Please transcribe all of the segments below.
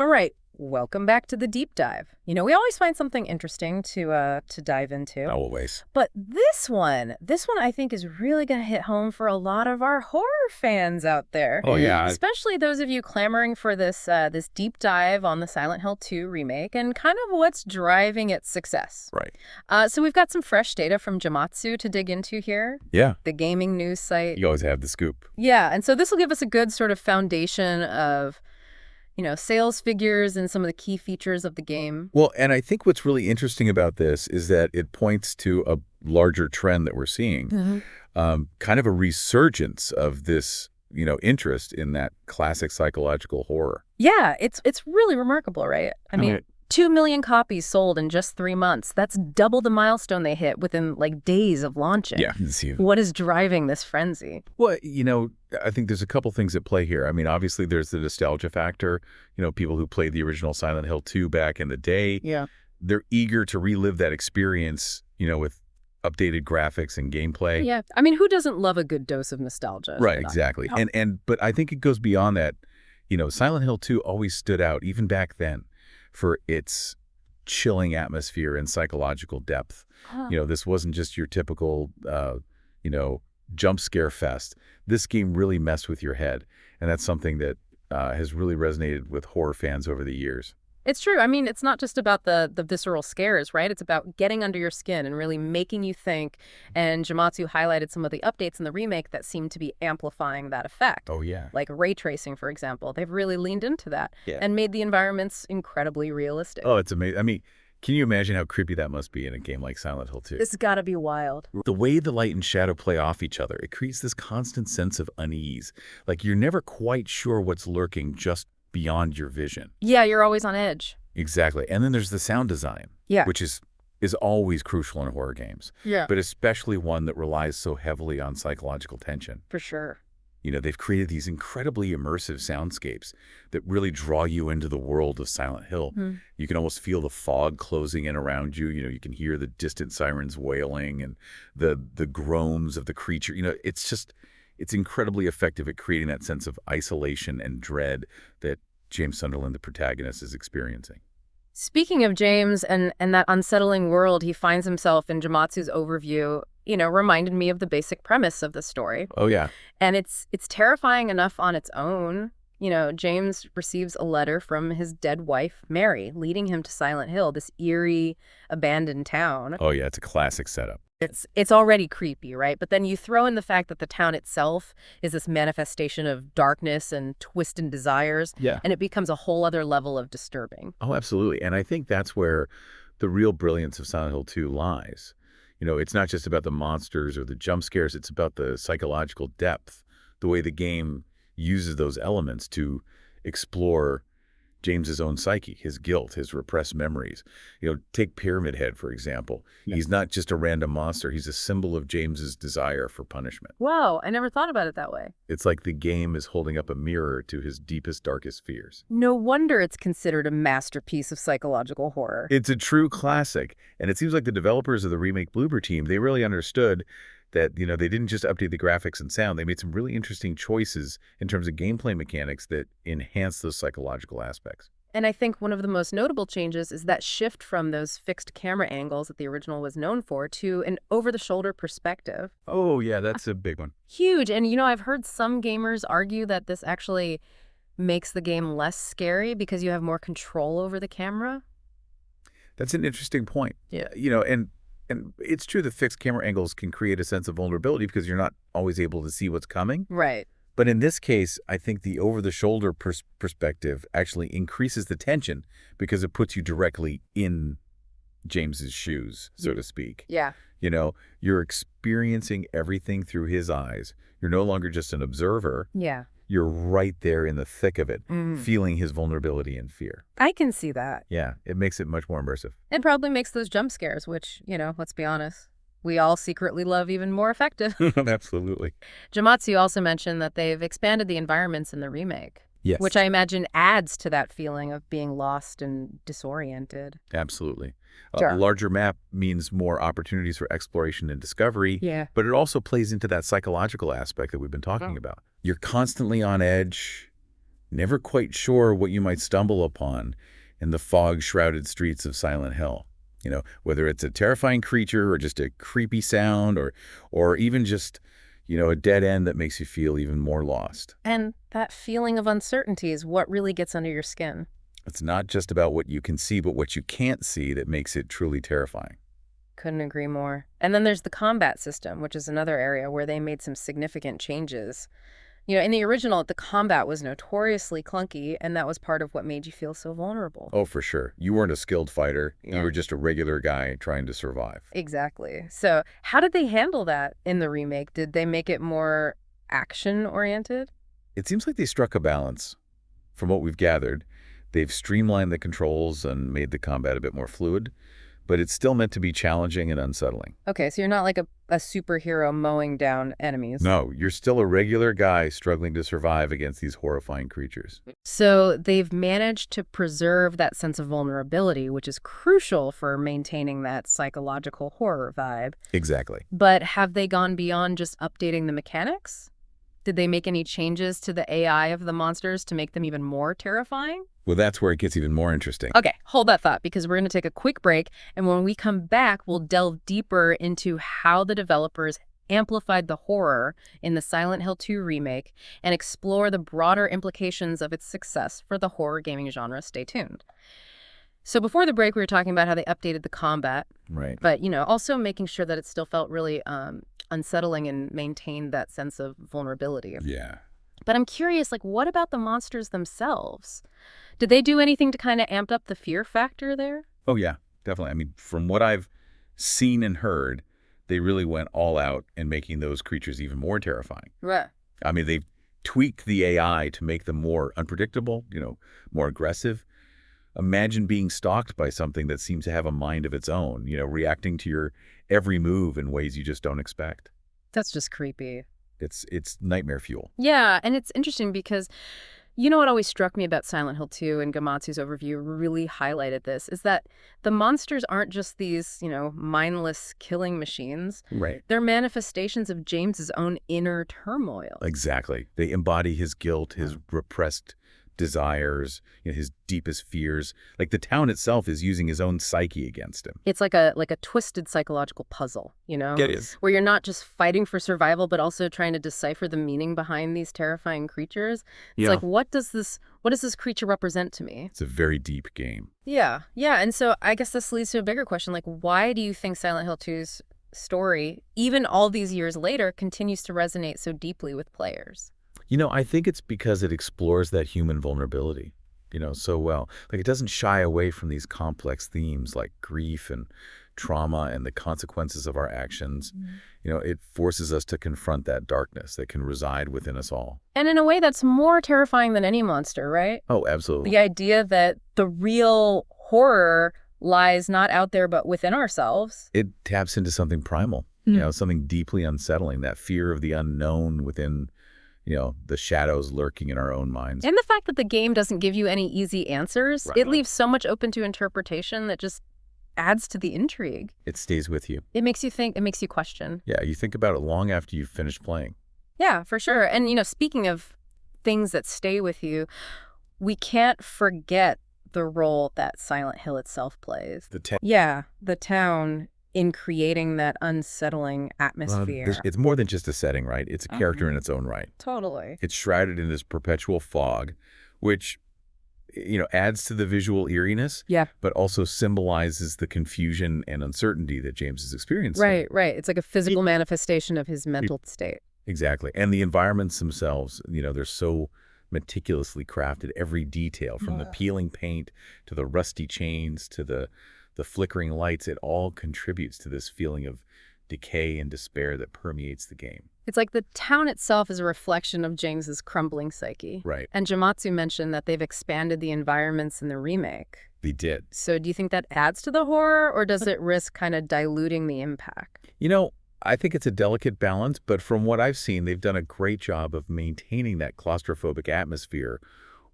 All right, welcome back to the deep dive. We always find something interesting to dive into. Always. But this one I think is really going to hit home for a lot of our horror fans out there. Oh, yeah. Especially those of you clamoring for this deep dive on the Silent Hill 2 remake and kind of what's driving its success. Right. So we've got some fresh data from Jamatsu to dig into here. Yeah. The gaming news site. You always have the scoop. Yeah, and so this will give us a good sort of foundation of sales figures and some of the key features of the game. Well, and I think what's really interesting about this is that it points to a larger trend that we're seeing, kind of a resurgence of this, interest in that classic psychological horror. Yeah, it's really remarkable, right? I mean, 2 million copies sold in just 3 months. That's double the milestone they hit within days of launching. Yeah. What is driving this frenzy? Well, I think there's a couple things at play here. I mean, obviously there's the nostalgia factor. People who played the original Silent Hill 2 back in the day. Yeah. They're eager to relive that experience, with updated graphics and gameplay. Yeah. I mean, who doesn't love a good dose of nostalgia? Right, exactly. But I think it goes beyond that. Silent Hill 2 always stood out, even back then, for its chilling atmosphere and psychological depth. This wasn't just your typical, jump scare fest. This game really messed with your head, and that's something that has really resonated with horror fans over the years. It's true. I mean, it's not just about the visceral scares, right? It's about getting under your skin and really making you think. And Jamatsu highlighted some of the updates in the remake that seem to be amplifying that effect. Oh, yeah. Like ray tracing, for example. They've really leaned into that and made the environments incredibly realistic. Oh, it's amazing. I mean, can you imagine how creepy that must be in a game like Silent Hill 2? This has got to be wild. The way the light and shadow play off each other, it creates this constant sense of unease. Like you're never quite sure what's lurking just beyond your vision. Yeah, you're always on edge. Exactly. And then there's the sound design, which is always crucial in horror games. Yeah. But especially one that relies so heavily on psychological tension. For sure. They've created these incredibly immersive soundscapes that really draw you into the world of Silent Hill. You can almost feel the fog closing in around you. You can hear the distant sirens wailing and the groans of the creature. It's incredibly effective at creating that sense of isolation and dread that James Sunderland, the protagonist, is experiencing. Speaking of James and that unsettling world he finds himself in, Jamatsu's overview, reminded me of the basic premise of the story. Oh, yeah. And it's terrifying enough on its own. James receives a letter from his dead wife, Mary, leading him to Silent Hill, this eerie, abandoned town. Oh, yeah, it's a classic setup. It's already creepy, right? But then you throw in the fact that the town itself is this manifestation of darkness and twisted desires. Yeah. And it becomes a whole other level of disturbing. Oh, absolutely. And I think that's where the real brilliance of Silent Hill 2 lies. It's not just about the monsters or the jump scares. It's about the psychological depth, the way the game uses those elements to explore James's own psyche, his guilt, his repressed memories. Take Pyramid Head, for example. Yeah. He's not just a random monster. He's a symbol of James's desire for punishment. Wow, I never thought about it that way. It's like the game is holding up a mirror to his deepest, darkest fears. No wonder it's considered a masterpiece of psychological horror. It's a true classic. And it seems like the developers of the Remake Bloober Team, they really understood that, they didn't just update the graphics and sound. They made some really interesting choices in terms of gameplay mechanics that enhance those psychological aspects. And I think one of the most notable changes is that shift from those fixed camera angles that the original was known for to an over-the-shoulder perspective. Oh, yeah, that's a big one. Huge. And, I've heard some gamers argue that this actually makes the game less scary because you have more control over the camera. That's an interesting point. Yeah. And it's true that fixed camera angles can create a sense of vulnerability because you're not always able to see what's coming. Right. But in this case, I think the over-the-shoulder perspective actually increases the tension because it puts you directly in James's shoes, so to speak. Yeah. You're experiencing everything through his eyes. You're no longer just an observer. Yeah. You're right there in the thick of it, feeling his vulnerability and fear. I can see that. Yeah, it makes it much more immersive. It probably makes those jump scares, which, let's be honest, we all secretly love, even more effective. Absolutely. Jamatsu also mentioned that they've expanded the environments in the remake. Yes. Which I imagine adds to that feeling of being lost and disoriented. Absolutely. Sure. A larger map means more opportunities for exploration and discovery. Yeah. But it also plays into that psychological aspect that we've been talking about. You're constantly on edge. never quite sure what you might stumble upon in the fog-shrouded streets of Silent Hill. Whether it's a terrifying creature or just a creepy sound or even just, a dead end that makes you feel even more lost. And that feeling of uncertainty is what really gets under your skin. It's not just about what you can see, but what you can't see that makes it truly terrifying. Couldn't agree more. And then there's the combat system, which is another area where they made some significant changes. In the original, the combat was notoriously clunky, and that was part of what made you feel so vulnerable. Oh, for sure. You weren't a skilled fighter. Yeah. You were just a regular guy trying to survive. Exactly. So how did they handle that in the remake? Did they make it more action-oriented? It seems like they struck a balance. From what we've gathered, they've streamlined the controls and made the combat a bit more fluid, but it's still meant to be challenging and unsettling. Okay, so you're not like a superhero mowing down enemies. No, you're still a regular guy struggling to survive against these horrifying creatures. So they've managed to preserve that sense of vulnerability, which is crucial for maintaining that psychological horror vibe. Exactly. But have they gone beyond just updating the mechanics? Did they make any changes to the AI of the monsters to make them even more terrifying? Well, that's where it gets even more interesting. Okay, hold that thought because we're going to take a quick break, and when we come back, we'll delve deeper into how the developers amplified the horror in the Silent Hill 2 remake and explore the broader implications of its success for the horror gaming genre. Stay tuned. So before the break, we were talking about how they updated the combat. Right. But, also making sure that it still felt really unsettling and maintained that sense of vulnerability. Yeah. But I'm curious, what about the monsters themselves? Did they do anything to kind of amp up the fear factor there? Oh, yeah, definitely. I mean, from what I've seen and heard, they really went all out in making those creatures even more terrifying. Right. I mean, they've tweaked the AI to make them more unpredictable, more aggressive. Imagine being stalked by something that seems to have a mind of its own, reacting to your every move in ways you just don't expect. That's just creepy. It's nightmare fuel. Yeah, and it's interesting because what always struck me about Silent Hill 2 and Gamatsu's overview really highlighted this is that the monsters aren't just these, mindless killing machines. Right. They're manifestations of James's own inner turmoil. Exactly. They embody his guilt, his repressed desires, his deepest fears. Like the town itself is using his own psyche against him. It's like a twisted psychological puzzle, It is. where you're not just fighting for survival, but also trying to decipher the meaning behind these terrifying creatures. It's like, what does this creature represent to me? It's a very deep game. Yeah. And so I guess this leads to a bigger question. Why do you think Silent Hill 2's story, even all these years later, continues to resonate so deeply with players? I think it's because it explores that human vulnerability, so well. It doesn't shy away from these complex themes like grief and trauma and the consequences of our actions. It forces us to confront that darkness that can reside within us all. And in a way that's more terrifying than any monster, right? Oh, absolutely. The idea that the real horror lies not out there but within ourselves. It taps into something primal, something deeply unsettling, that fear of the unknown within the shadows lurking in our own minds. And the fact that the game doesn't give you any easy answers, Right. It leaves so much open to interpretation that just adds to the intrigue. It stays with you. It makes you think, it makes you question. Yeah, you think about it long after you've finished playing. Yeah, for sure. And, speaking of things that stay with you, we can't forget the role that Silent Hill itself plays. Yeah, the town in creating that unsettling atmosphere. It's more than just a setting, right? It's a character in its own right. Totally. It's shrouded in this perpetual fog, which, adds to the visual eeriness, Yeah. but also symbolizes the confusion and uncertainty that James is experiencing. Right. It's like a physical manifestation of his mental state. Exactly. And the environments themselves, they're so meticulously crafted. Every detail, from the peeling paint to the rusty chains to the flickering lights, it all contributes to this feeling of decay and despair that permeates the game. It's like the town itself is a reflection of James's crumbling psyche. Right. And Jamatsu mentioned that they've expanded the environments in the remake. They did. So do you think that adds to the horror, or does it risk kind of diluting the impact? I think it's a delicate balance, but from what I've seen, they've done a great job of maintaining that claustrophobic atmosphere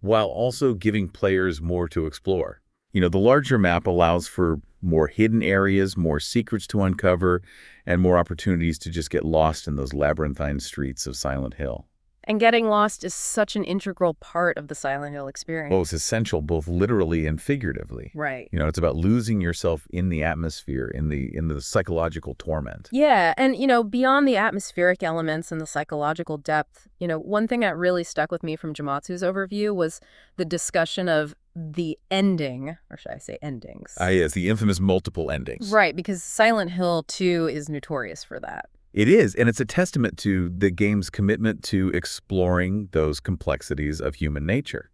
while also giving players more to explore. The larger map allows for more hidden areas, more secrets to uncover, and more opportunities to just get lost in those labyrinthine streets of Silent Hill. And getting lost is such an integral part of the Silent Hill Well, experience. it's essential both literally and figuratively. Right. It's about losing yourself in the atmosphere, in the psychological torment. Yeah, and beyond the atmospheric elements and the psychological depth, one thing that really stuck with me from Jamatsu's overview was the discussion of the ending, or should I say endings? Yes, the infamous multiple endings. Right, because Silent Hill 2 is notorious for that. It is, and it's a testament to the game's commitment to exploring those complexities of human nature.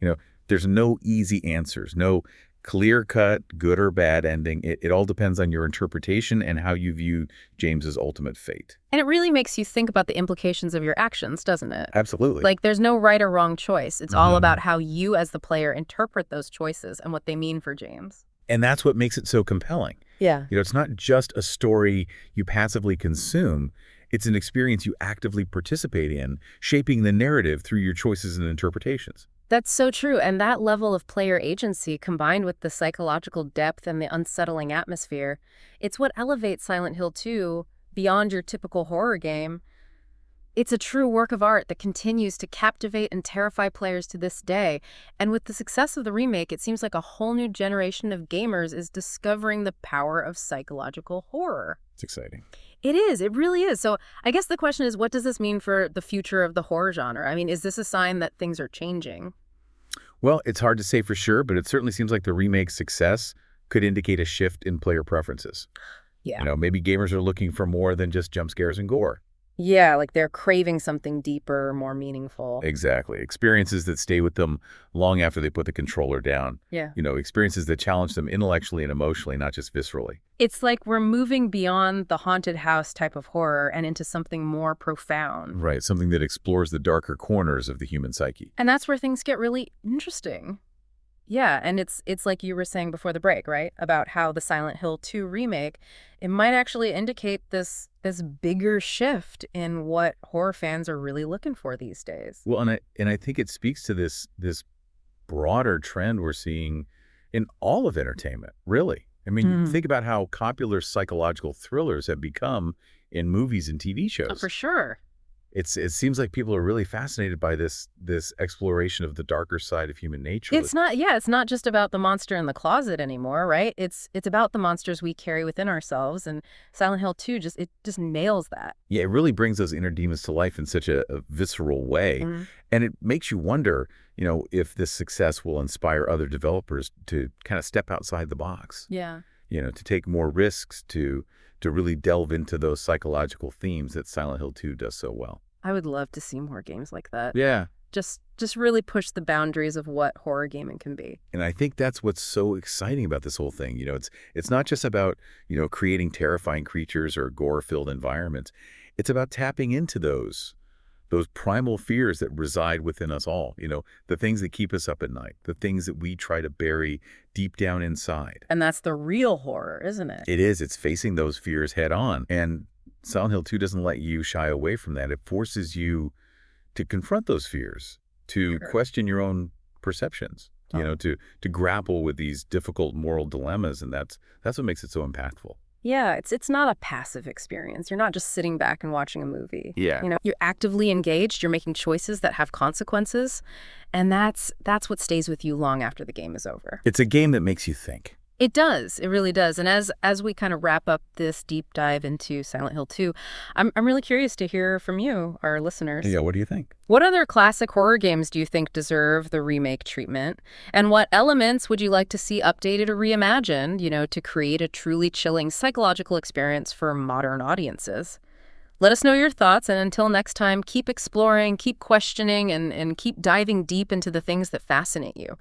You know, there's no easy answers, no clear-cut, good or bad ending. It all depends on your interpretation and how you view James's ultimate fate. And it really makes you think about the implications of your actions, doesn't it? Absolutely. Like, there's no right or wrong choice. It's all about how you as the player interpret those choices and what they mean for James. And that's what makes it so compelling. Yeah. It's not just a story you passively consume. It's an experience you actively participate in, shaping the narrative through your choices and interpretations. That's so true. And that level of player agency, combined with the psychological depth and the unsettling atmosphere, it's what elevates Silent Hill 2 beyond your typical horror game. It's a true work of art that continues to captivate and terrify players to this day. And with the success of the remake, it seems like a whole new generation of gamers is discovering the power of psychological horror. It's exciting. It is. It really is. So I guess the question is, what does this mean for the future of the horror genre? I mean, is this a sign that things are changing? Well, it's hard to say for sure, but it certainly seems like the remake's success could indicate a shift in player preferences. Yeah. Maybe gamers are looking for more than just jump scares and gore. Yeah, like they're craving something deeper, more meaningful. Exactly. Experiences that stay with them long after they put the controller down. Yeah. Experiences that challenge them intellectually and emotionally, not just viscerally. It's like we're moving beyond the haunted house type of horror and into something more profound. Right. Something that explores the darker corners of the human psyche. And that's where things get really interesting. Yeah, and it's like you were saying before the break, right? About how the Silent Hill 2 remake, it might actually indicate this bigger shift in what horror fans are really looking for these days. Well, and I think it speaks to this broader trend we're seeing in all of entertainment, really. I mean, think about how popular psychological thrillers have become in movies and TV shows. Oh, for sure. It seems like people are really fascinated by this exploration of the darker side of human nature. It's not just about the monster in the closet anymore, right? It's about the monsters we carry within ourselves, and Silent Hill 2 just nails that. Yeah, it really brings those inner demons to life in such a visceral way. And it makes you wonder, if this success will inspire other developers to kind of step outside the box. Yeah. To take more risks, to really delve into those psychological themes that Silent Hill 2 does so well. I would love to see more games like that. Yeah. Just really push the boundaries of what horror gaming can be. And I think that's what's so exciting about this whole thing. It's not just about, creating terrifying creatures or gore-filled environments. It's about tapping into those primal fears that reside within us all, the things that keep us up at night, the things that we try to bury deep down inside. And that's the real horror, isn't it? It is. It's facing those fears head on. And Silent Hill 2 doesn't let you shy away from that. It forces you to confront those fears, to question your own perceptions, to grapple with these difficult moral dilemmas. And that's what makes it so impactful. Yeah, it's not a passive experience. You're not just sitting back and watching a movie. Yeah. You're actively engaged, you're making choices that have consequences, and that's what stays with you long after the game is over. It's a game that makes you think. It does. It really does. And as we kind of wrap up this deep dive into Silent Hill 2, I'm really curious to hear from you, our listeners. Yeah, what do you think? What other classic horror games do you think deserve the remake treatment? And what elements would you like to see updated or reimagined, to create a truly chilling psychological experience for modern audiences? Let us know your thoughts, and until next time, keep exploring, keep questioning, and keep diving deep into the things that fascinate you.